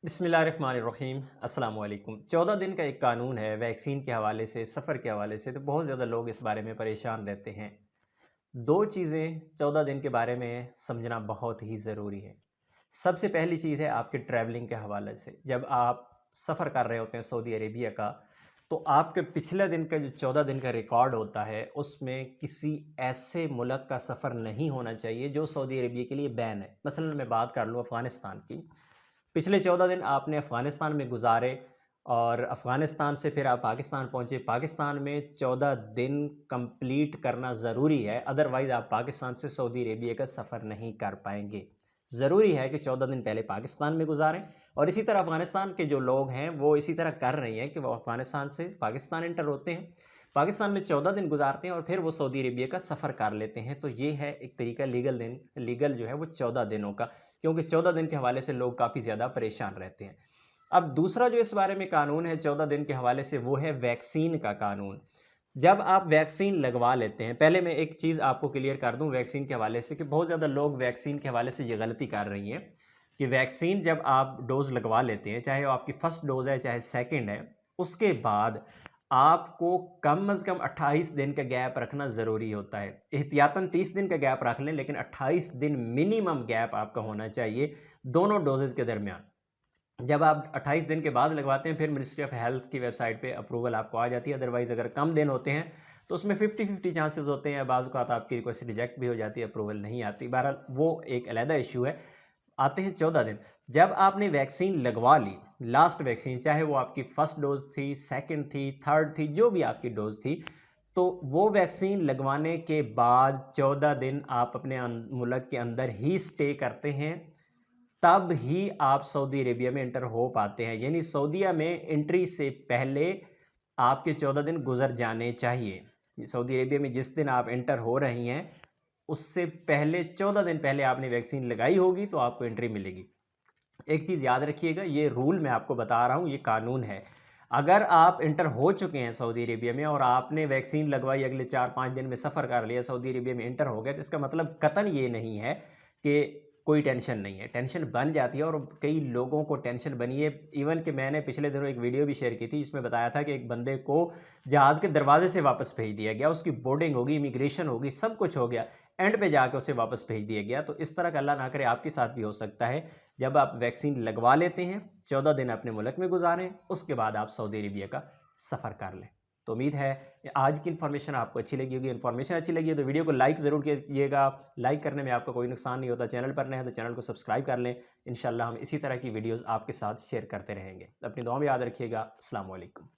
बिस्मिल्लाहिर्रहमानिर्रहीम अस्सलाम वालेकुम। 14 दिन का एक कानून है वैक्सीन के हवाले से, सफ़र के हवाले से, तो बहुत ज़्यादा लोग इस बारे में परेशान रहते हैं। 2 चीज़ें 14 दिन के बारे में समझना बहुत ही ज़रूरी है। सबसे पहली चीज़ है आपके ट्रैवलिंग के हवाले से। जब आप सफ़र कर रहे होते हैं सऊदी अरेबिया का, तो आपके पिछले दिन का जो 14 दिन का रिकॉर्ड होता है, उसमें किसी ऐसे मुल्क का सफ़र नहीं होना चाहिए जो सऊदी अरेबिया के लिए बैन है। मसलन मैं बात कर लूँ अफ़गानिस्तान की। पिछले 14 दिन आपने अफ़गानिस्तान में गुज़ारे और अफ़गानिस्तान से फिर आप पाकिस्तान पहुँचे। पाकिस्तान में 14 दिन कंप्लीट करना ज़रूरी है, अदरवाइज़ आप पाकिस्तान से सऊदी अरेबिया का सफ़र नहीं कर पाएँगे। ज़रूरी है कि 14 दिन पहले पाकिस्तान में गुज़ारें और इसी तरह अफ़गानिस्तान के जो लोग हैं, वो इसी तरह कर रहे हैं कि वो अफ़गानिस्तान से पाकिस्तान एंटर होते हैं। पाकिस्तान में 14 दिन गुज़ारते हैं और फिर वो सऊदी अरेबिया का सफ़र कर लेते हैं। तो ये है एक तरीका लीगल जो है वो 14 दिनों का, क्योंकि 14 दिन के हवाले से लोग काफ़ी ज़्यादा परेशान रहते हैं। अब दूसरा जो इस बारे में कानून है 14 दिन के हवाले से, वो है वैक्सीन का कानून। जब आप वैक्सीन लगवा लेते हैं, पहले मैं एक चीज़ आपको क्लियर कर दूँ वैक्सीन के हवाले से कि बहुत ज़्यादा लोग वैक्सीन के हवाले से ये गलती कर रही हैं कि वैक्सीन जब आप डोज़ लगवा लेते हैं, चाहे वो आपकी फर्स्ट डोज़ है, चाहे सेकंड है, उसके बाद आपको कम से कम 28 दिन का गैप रखना ज़रूरी होता है। एहतियातन 30 दिन का गैप रख लें, लेकिन 28 दिन मिनिमम गैप आपका होना चाहिए दोनों डोज़ेज़ के दरमियान। जब आप 28 दिन के बाद लगवाते हैं, फिर मिनिस्ट्री ऑफ हेल्थ की वेबसाइट पे अप्रूवल आपको आ जाती है। अदरवाइज़ अगर कम दिन होते हैं, तो उसमें 50-50 चांसेस होते हैं। बाज़ औक़ात आपकी रिक्वेस्ट रिजेक्ट भी हो जाती है, अप्रूवल नहीं आती। बहरहाल वो एक अलहदा इश्यू है। आते हैं 14 दिन। जब आपने वैक्सीन लगवा ली, लास्ट वैक्सीन, चाहे वो आपकी फर्स्ट डोज़ थी, सेकंड थी, थर्ड थी, जो भी आपकी डोज़ थी, तो वो वैक्सीन लगवाने के बाद 14 दिन आप अपने मुल्क के अंदर ही स्टे करते हैं, तब ही आप सऊदी अरेबिया में एंटर हो पाते हैं। यानी सऊदीया में एंट्री से पहले आपके 14 दिन गुज़र जाने चाहिए। सऊदी अरेबिया में जिस दिन आप एंटर हो रही हैं, उससे पहले 14 दिन पहले आपने वैक्सीन लगाई होगी, तो आपको एंट्री मिलेगी। एक चीज़ याद रखिएगा, ये रूल मैं आपको बता रहा हूँ, ये कानून है। अगर आप एंटर हो चुके हैं सऊदी अरेबिया में और आपने वैक्सीन लगवाई, अगले 4-5 दिन में सफ़र कर लिया, सऊदी अरेबिया में एंटर हो गए, तो इसका मतलब कतई ये नहीं है कि कोई टेंशन नहीं है। टेंशन बन जाती है और कई लोगों को टेंशन बनी है। इवन कि मैंने पिछले दिनों एक वीडियो भी शेयर की थी, जिसमें बताया था कि एक बंदे को जहाज़ के दरवाजे से वापस भेज दिया गया। उसकी बोर्डिंग होगी, इमिग्रेशन होगी, सब कुछ हो गया। एंड पे जाके उसे वापस भेज दिया गया। तो इस तरह का अल्लाह ना करे आपके साथ भी हो सकता है। जब आप वैक्सीन लगवा लेते हैं, 14 दिन अपने मुल्क में गुजारें, उसके बाद आप सऊदी अरेबिया का सफ़र कर लें। तो उम्मीद है कि आज की इन्फॉर्मेशन आपको अच्छी लगी होगी। इन्फॉर्मेशन अच्छी लगी है तो वीडियो को लाइक ज़रूर कीजिएगा। लाइक करने में आपका कोई नुकसान नहीं होता। चैनल पर नए हैं तो चैनल को सब्सक्राइब कर लें। इंशाल्लाह हम इसी तरह की वीडियोज़ आपके साथ शेयर करते रहेंगे। अपनी दुआ में याद रखिएगा। अस्सलाम वालेकुम।